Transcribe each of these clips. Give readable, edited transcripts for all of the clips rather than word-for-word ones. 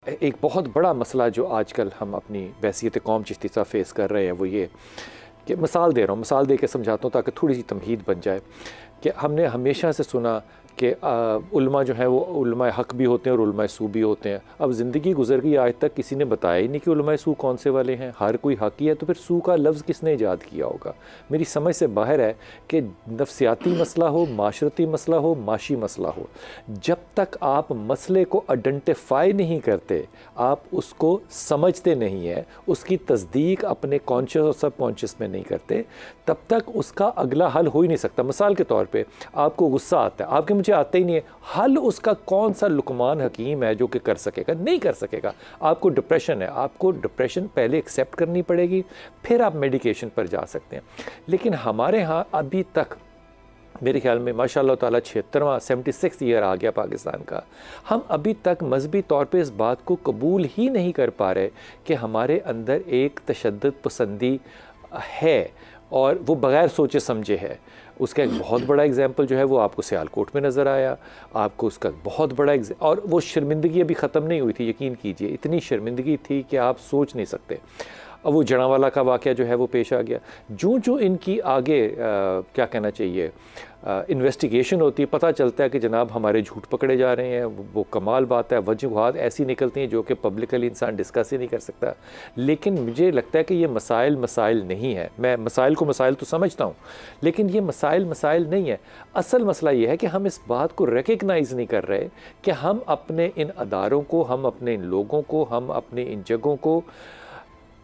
एक बहुत बड़ा मसला जो आजकल हम अपनी वहसियत कौम चिश्ती साहब फेस कर रहे हैं वो ये कि मिसाल दे रहा हूँ, मिसाल दे के समझाता हूँ ताकि थोड़ी सी तमहीद बन जाए कि हमने हमेशा से सुना कि उलमा जो है वो उलमा हक़ भी होते हैं और उलमा सू भी होते हैं। अब ज़िंदगी गुजर गई, आज तक किसी ने बताया ही नहीं कि उलमा सू कौन से वाले हैं। हर कोई हक़ ही है, तो फिर सू का लफ्ज़ किसने ईजाद किया होगा? मेरी समझ से बाहर है कि नफ्सियाती मसला हो, माशरती मसला हो, माशी मसला हो, जब तक आप मसले को आइडेंटिफाई नहीं करते, आप उसको समझते नहीं है, उसकी तस्दीक अपने कॉन्शियस और सब कॉन्शियस में नहीं करते, तब तक उसका अगला हल हो ही नहीं सकता। मिसाल के तौर पे आपको गुस्सा आता है, आपके मुझे आता ही नहीं है, हल उसका कौन सा लुकमान हकीम है जो कि कर सकेगा? नहीं कर सकेगा। आपको डिप्रेशन है, आपको डिप्रेशन पहले एक्सेप्ट करनी पड़ेगी, फिर आप मेडिकेशन पर जा सकते हैं। लेकिन हमारे यहाँ अभी तक मेरे ख्याल में माशाअल्लाह ताला 76वां 76 ईयर आ गया पाकिस्तान का, हम अभी तक मजहबी तौर पे इस बात को कबूल ही नहीं कर पा रहे कि हमारे अंदर एक तशद्दुद पसंदी है और वो बग़ैर सोचे समझे है। उसका एक बहुत बड़ा एग्जाम्पल जो है वो आपको सियालकोट में नज़र आया, आपको उसका बहुत बड़ा और वो शर्मिंदगी अभी ख़त्म नहीं हुई थी, यकीन कीजिए, इतनी शर्मिंदगी थी कि आप सोच नहीं सकते। अब वो जड़ावाला का वाक़या जो है वो पेश आ गया। जो इनकी आगे क्या कहना चाहिए इन्वेस्टिगेशन होती है, पता चलता है कि जनाब हमारे झूठ पकड़े जा रहे हैं। वो कमाल बात है, वजूहात ऐसी निकलती हैं जो कि पब्लिकली इंसान डिस्कस ही नहीं कर सकता। लेकिन मुझे लगता है कि ये मसाइल नहीं है। मैं मसाइल को मसाइल तो समझता हूँ, लेकिन ये मसाइल नहीं है। असल मसला ये है कि हम इस बात को रिकग्नाइज़ नहीं कर रहे कि हम अपने इन अदारों को, हम अपने इन लोगों को, हम अपने इन जगहों को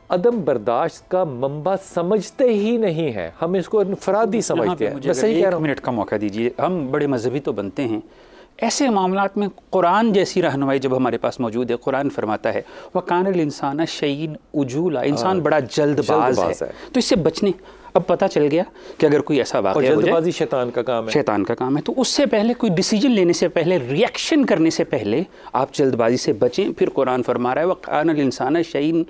अदम बर्दाश्त का मंबा समझते ही नहीं है। हम इसको इनफरादी समझते हैं। मैं सही कह रहा हूँ? मिनट का मौका दीजिए। हम बड़े मजहबी तो बनते हैं, ऐसे मामलात में कुरान जैसी रहनुमाई जब हमारे पास मौजूद है, कुरान फरमाता है वकानल इंसान शयीन उजूला, इंसान बड़ा जल्दबाज है। तो इससे बचने, अब पता चल गया कि अगर कोई ऐसा वाक़या हो जाए, शैतान का काम है, शैतान का काम है, तो उससे पहले कोई डिसीजन लेने से पहले, रिएक्शन करने से पहले आप जल्दबाजी से बचें। फिर कुरान फरमा रहा है वकानल इंसान शयीन,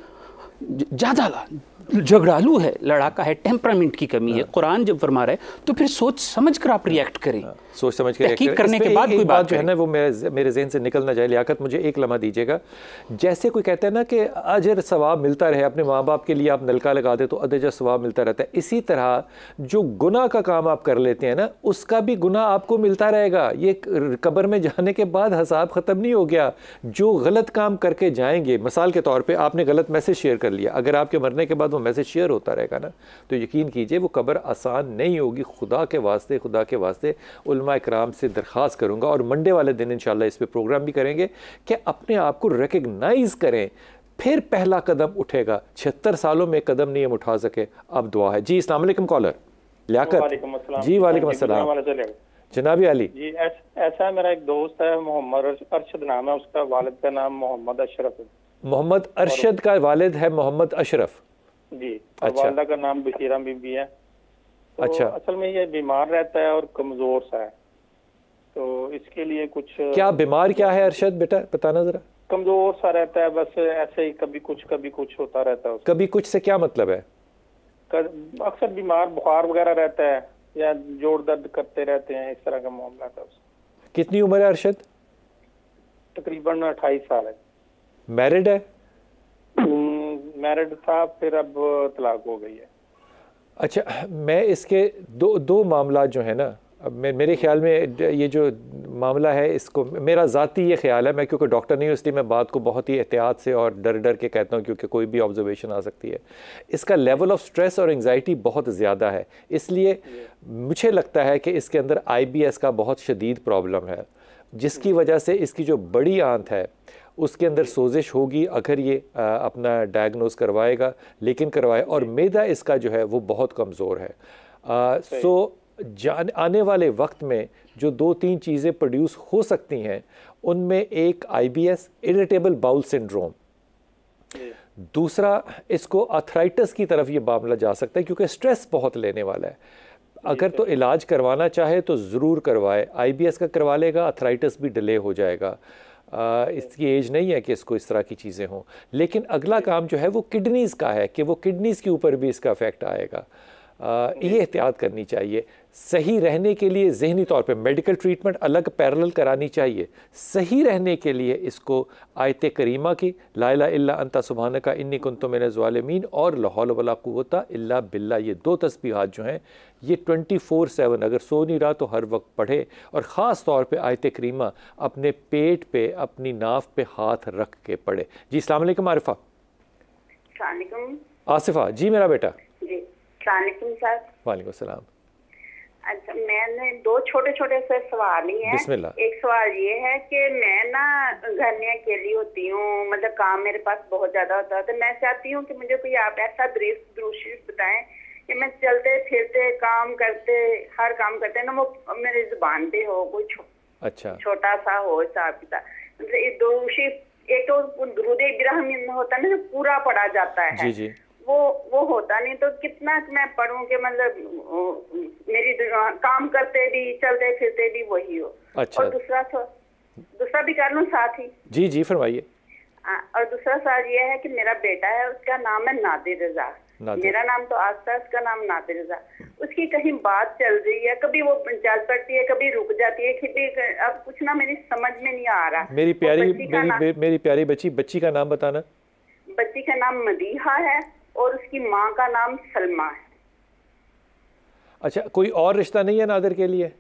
ज़्यादा झगड़ालू है, लड़ाका है, टेम्परामेंट की कमी है। कुरान जब फरमा रहा है तो फिर सोच समझ कर आप रिएक्ट करें, सोच समझ कर तहकीक करने के बाद कोई बात जो है ना वो मेरे जहन से निकल ना जाए। लियाकत, मुझे एक लम्हा दीजिएगा। जैसे कोई कहता है ना कि अजर सवाब मिलता रहे, अपने माँ बाप के लिए आप नलका लगा दे तो अजर सवाब मिलता रहता है, इसी तरह जो गुनाह का काम आप कर लेते हैं ना, उसका भी गुनाह आपको मिलता रहेगा। ये कब्र में जाने के बाद हिसाब ख़त्म नहीं हो गया। जो गलत काम करके जाएंगे, मिसाल के तौर पर आपने गलत मैसेज शेयर कर लिया, अगर आपके मरने के बाद वो मैसेज शेयर होता रहेगा ना, तो यकीन कीजिए वो कब्र आसान नहीं होगी। खुदा के वास्ते उलमा इकराम से दरख्वास्त करूँगा, और मंडे वाले दिन इंशाल्लाह इस पे प्रोग्राम भी करेंगे कि अपने आप को रिकग्नाइज़ करें, फिर पहला कदम उठेगा। 76 सालों में कदम नहीं हम उठा सके, अब दुआ है। जी अस्सलाम वालेकुम कॉलर लियाकत जी। वालेकुम अस्सलाम जनाबी अली जी। ऐसा है, मेरा एक दोस्त है मोहम्मद अरशद नाम है उसका, वालिद का नाम मोहम्मद अशरफ है। मोहम्मद अरशद का वालिद है मोहम्मद अशरफ जी, और वालिदा का नाम बशीरा बीबी है। तो अच्छा, असल में ये बीमार रहता है और कमजोर सा है, तो इसके लिए कुछ क्या बीमार क्या है अरशद बेटा, बताना जरा। कमजोर सा रहता है, बस ऐसे ही कभी कुछ होता रहता है। कभी कुछ से क्या मतलब है? अक्सर बीमार, बुखार वगैरह रहता है या जोड़ दर्द करते रहते हैं, इस तरह का मामला था उसका। कितनी उम्र है अरशद? तकरीबन 28 साल है। मैरिड है? मैरिड था, फिर अब तलाक हो गई है। अच्छा, मैं इसके दो मामला जो है ना, अब मेरे ख्याल में ये जो मामला है, इसको मेरा ज़ाती ये ख्याल है, मैं क्योंकि डॉक्टर नहीं हूँ इसलिए मैं बात को बहुत ही एहतियात से और डर के कहता हूँ, क्योंकि कोई भी ऑब्जर्वेशन आ सकती है। इसका लेवल ऑफ स्ट्रेस और एंग्जाइटी बहुत ज़्यादा है, इसलिए मुझे लगता है कि इसके अंदर IBS का बहुत शदीद प्रॉब्लम है, जिसकी वजह से इसकी जो बड़ी आंत है उसके अंदर सोजिश होगी अगर ये अपना डायग्नोज करवाएगा, लेकिन करवाए। और मैदा इसका जो है वो बहुत कमज़ोर है। सो आने वाले वक्त में जो 2-3 चीज़ें प्रोड्यूस हो सकती हैं, उनमें एक IBS इरिटेबल बाउल सिंड्रोम, दूसरा इसको आर्थराइटिस की तरफ ये मामला जा सकता है, क्योंकि स्ट्रेस बहुत लेने वाला है। अगर तो इलाज करवाना चाहे तो ज़रूर करवाए। IBS का करवा लेगा, आर्थराइटिस भी डिले हो जाएगा। इसकी एज नहीं है कि इसको इस तरह की चीज़ें हों। लेकिन अगला काम जो है वो किडनीज़ का है कि वो किडनीज़ के ऊपर भी इसका इफ़ेक्ट आएगा। ये एहतियात करनी चाहिए। सही रहने के लिए ज़हनी तौर पे मेडिकल ट्रीटमेंट अलग पैरेलल करानी चाहिए। सही रहने के लिए इसको आयत करीमा की ला इलाहा इल्ला अंता सुब्हानका इन्नी कुन्तु मिनज़ ज़ालिमीन और ला हौला वला कुव्वता इल्ला बिल्लाह, ये 2 तस्बीहात जो हैं ये 24/7 अगर सो नहीं रहा तो हर वक्त पढ़े। और ख़ास तौर पे आयत करीमा अपने पेट पे, अपनी नाफ पे हाथ रख के पढ़े। जी अस्सलाम वालेकुम आरिफा। आसिफा जी मेरा बेटा। जी अस्सलाम सर। वालेकुम सलाम। अच्छा, मैंने 2 छोटे छोटे से सवाल ही हैं। बिस्मिल्लाह। एक सवाल ये है कि मैं ना घर में अकेली होती हूँ, मतलब काम मेरे पास बहुत ज्यादा होता है, तो मैं चाहती हूँ कि मुझे कोई आप ऐसा दृश्य बताएं कि मैं चलते फिरते काम करते, हर काम करते ना वो मेरी जुबान पे हो, कोई अच्छा छोटा सा हो हिसाब किताब, मतलब एक तो दुरूद इब्राहिम होता है ना जो पूरा पढ़ा जाता है। जी जी। वो होता नहीं, तो कितना मैं पढ़ूं कि मतलब मेरी काम करते भी चलते फिरते भी वही हो। अच्छा। और दूसरा भी कर लूं साथ ही। जी जी फरमाइए। और दूसरा सवाल ये है कि मेरा बेटा है, उसका नाम है नादिर रजा। मेरा नाम तो आस्था, उसका नाम नादिर रजा। उसकी कहीं बात चल रही है, कभी वो चल पड़ती है, कभी रुक जाती है, कभी अब कुछ ना मेरी समझ में नहीं आ रहा। मेरी प्यारी बच्ची का नाम बताना। बच्ची का नाम मदीहा है और उसकी माँ का नाम सलमा है। अच्छा, कोई और रिश्ता नहीं है नादिर के लिए?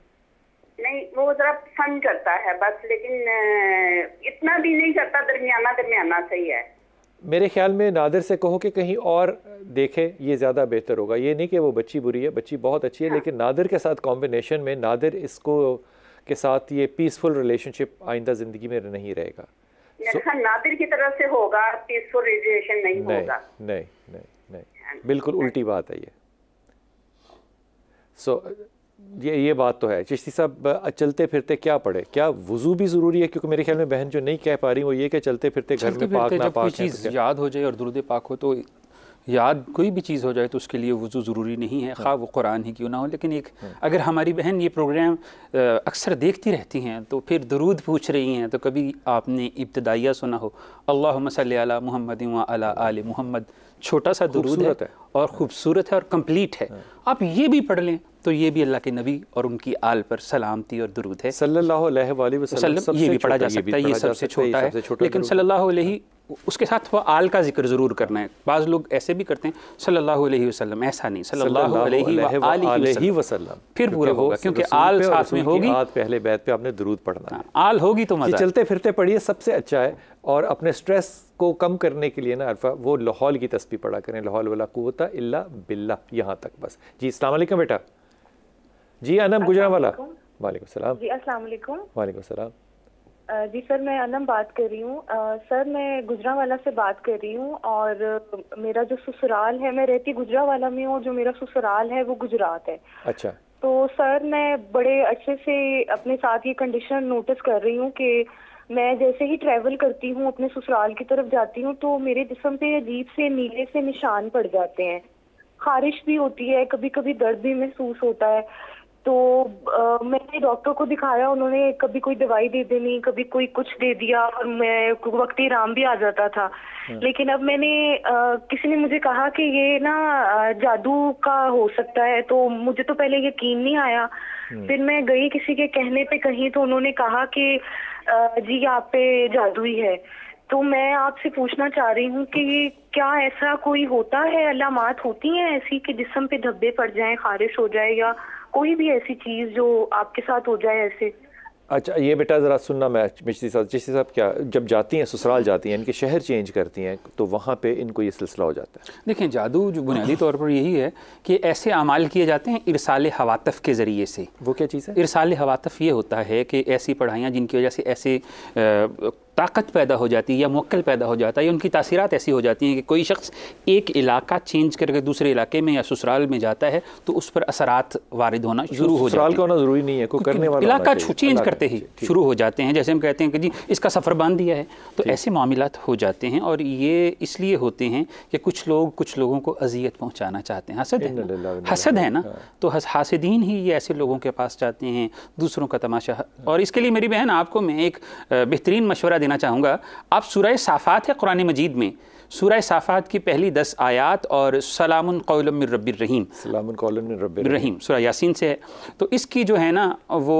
नहीं, वो जरा पसंद करता है बस, लेकिन इतना भी नहीं करता, दरमियाना सही है। मेरे ख्याल में नादिर से कहो कि कहीं और देखे, ये ज़्यादा बेहतर होगा। ये नहीं कि वो बच्ची बुरी है, बच्ची बहुत अच्छी है। हाँ। लेकिन नादिर के साथ कॉम्बिनेशन में नादिर इसको के साथ ये पीसफुल रिलेशनशिप आइंदा ज़िंदगी में नहीं रहेगा। नादिर की तरफ से होगा, पीसफुल रिलेशन नहीं होगा। नहीं, बिल्कुल उल्टी बात है ये। ये बात तो है। चिश्ती साहब, चलते फिरते क्या पढ़े? क्या वुजू भी ज़रूरी है? क्योंकि मेरे ख्याल में बहन जो नहीं कह पा रही वो ये कि चलते फिरते घर में पाक ना पाक चीज़ याद हो जाए और दुरूद पाक हो, तो याद कोई भी चीज़ हो जाए तो उसके लिए वुज़ू ज़रूरी नहीं है, खा वो कुरान ही क्यों ना हो। लेकिन एक अगर हमारी बहन ये प्रोग्राम अक्सर देखती रहती हैं तो फिर दरूद पूछ रही हैं, तो कभी आपने इब्तदाइया सुना हो, अल्लाहुम्मा सल्ली अला मुहम्मद व अला आले मुहम्मद, छोटा सा दरूद है और ख़ूबसूरत है और कंप्लीट है। आप ये भी पढ़ लें तो ये भी अल्लाह के नबी और उनकी आल पर सलामती और दुरूद है सल्लल्लाहु अलैहि वसल्लम। ये भी पढ़ा जा सकता है, ये सबसे छोटा है, लेकिन सल्लल्लाहु अलैहि उसके साथ वो आल का जिक्र ज़रूर करना है। बाज़ लोग ऐसे भी करते हैं सल्लल्लाहु अलैहि वसल्लम, ऐसा नहीं, सल्लल्लाहु अलैहि वसल्लम फिर पूरा होगा, क्योंकि आल साथ में होगी। पहले बैत पे आपने दुरूद पढ़ना है, आल होगी तो मज़ा। चलते फिरते पढ़िए, सबसे अच्छा है। और अपने स्ट्रेस को कम करने के लिए ना अरफा, वो लाहौल की तस्बीह पढ़ा करें, ला हौला वला कुव्वता इल्ला बिल्लाह, यहाँ तक बस। जी अस्सलाम वालेकुम बेटा। जी अनम गुजरांवाला। वालेकुम सलाम। जी अस्सलाम वालेकुम। वालेकुम सलाम। जी सर, मैं अनम बात कर रही हूँ। सर मैं गुजरांवाला से बात कर रही हूँ, और मेरा जो ससुराल है, मैं रहती गुजरांवाला में हूँ, जो मेरा ससुराल है वो गुजरात है। अच्छा। तो सर मैं बड़े अच्छे से अपने साथ ये कंडीशन नोटिस कर रही हूँ कि मैं जैसे ही ट्रैवल करती हूँ, अपने ससुराल की तरफ जाती हूँ, तो मेरे जिस्म पे अजीब से नीले से निशान पड़ जाते हैं। खारिश भी होती है, कभी कभी दर्द भी महसूस होता है। तो मैंने डॉक्टर को दिखाया, उन्होंने कभी कोई दवाई दे देनी, कभी कोई कुछ दे दिया, और मैं वक्ती आराम भी आ जाता था। लेकिन अब मैंने किसी ने मुझे कहा कि ये ना जादू का हो सकता है, तो मुझे तो पहले यकीन नहीं आया। फिर मैं गई किसी के कहने पे कहीं, तो उन्होंने कहा कि जी आप पे जादू ही है। तो मैं आपसे पूछना चाह रही हूँ कि क्या ऐसा कोई होता है, अलामात होती हैं ऐसी कि जिस्म पे धब्बे पड़ जाएं, खारिश हो जाए, या कोई भी ऐसी चीज़ जो आपके साथ हो जाए ऐसे? अच्छा, ये बेटा ज़रा सुनना, मैं चिश्ती साहब क्या जब जाती हैं ससुराल जाती हैं, इनके शहर चेंज करती हैं, तो वहाँ पे इनको ये सिलसिला हो जाता है? देखें, जादू जो बुनियादी तौर पर यही है कि ऐसे अमाल किए जाते हैं इरसाल हवातफ़ के ज़रिए से। वो क्या चीज़ है? इरसाल हवातफ़ ये होता है कि ऐसी पढ़ाइयाँ जिनकी वजह से ऐसे ताकत पैदा हो जाती है या मुक्कल पैदा हो जाता है, या उनकी तासीरात ऐसी हो जाती हैं कि कोई शख्स एक इलाका चेंज करके दूसरे इलाके में या ससुराल में जाता है तो उस पर असरात वारिद होना शुरू हो जाते हैं। का होना ज़रूरी नहीं है, कोई करने वाला इलाका चेंज करते ही शुरू हो जाते हैं। जैसे हम कहते हैं कि जी इसका सफ़र बांध दिया है, तो ऐसे मामलात हो जाते हैं। और ये इसलिए होते हैं कि कुछ लोगों को अजियत पहुँचाना चाहते हैं। हसद है ना, तो हासिदीन ही ये ऐसे लोगों के पास जाते हैं, दूसरों का तमाशा। और इसके लिए मेरी बहन आपको मैं एक बेहतरीन मशवरा देना चाहूँगा, आप सूरह साफ़ात है कुरान मजीद में, सूरह साफ़ात की पहली 10 आयात और सलामुन कौलुम मिर रब्बिर रहीम, सलामुन कौलुम मिर रब्बिर रहीम सूरह यासीन से है। तो इसकी जो है ना वो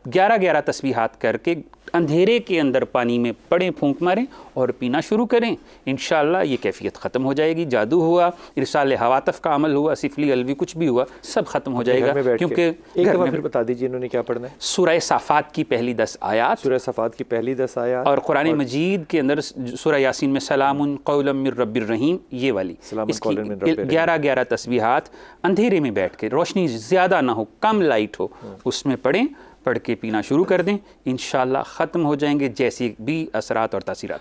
11-11 तस्बीहात करके अंधेरे के अंदर पानी में पड़ें, फूंक मारें और पीना शुरू करें। इंशाअल्लाह ये कैफियत ख़त्म हो जाएगी। जादू हुआ, इरसाल हवातफ़ का अमल हुआ, सिफली अलवी कुछ भी हुआ, सब ख़त्म हो जाएगा। क्योंकि एक दफ़ा फिर बता दीजिए इन्होंने क्या पढ़ना है। सूरह साफ़ात की पहली 10 आयात, सूरह साफ़ात की पहली 10 आयात और कुरान मजीद के अंदर सूरह यासीन में सलामुन कौलुम मिर रब्बिर रहीम, ये वाली 11-11 तस्बीहात अंधेरे में बैठ के, रोशनी ज़्यादा ना हो, कम लाइट हो, उसमें पढ़ें, पढ़ के पीना शुरू कर दें। इंशाअल्लाह ख़त्म हो जाएंगे जैसे भी असरात और तासीरात।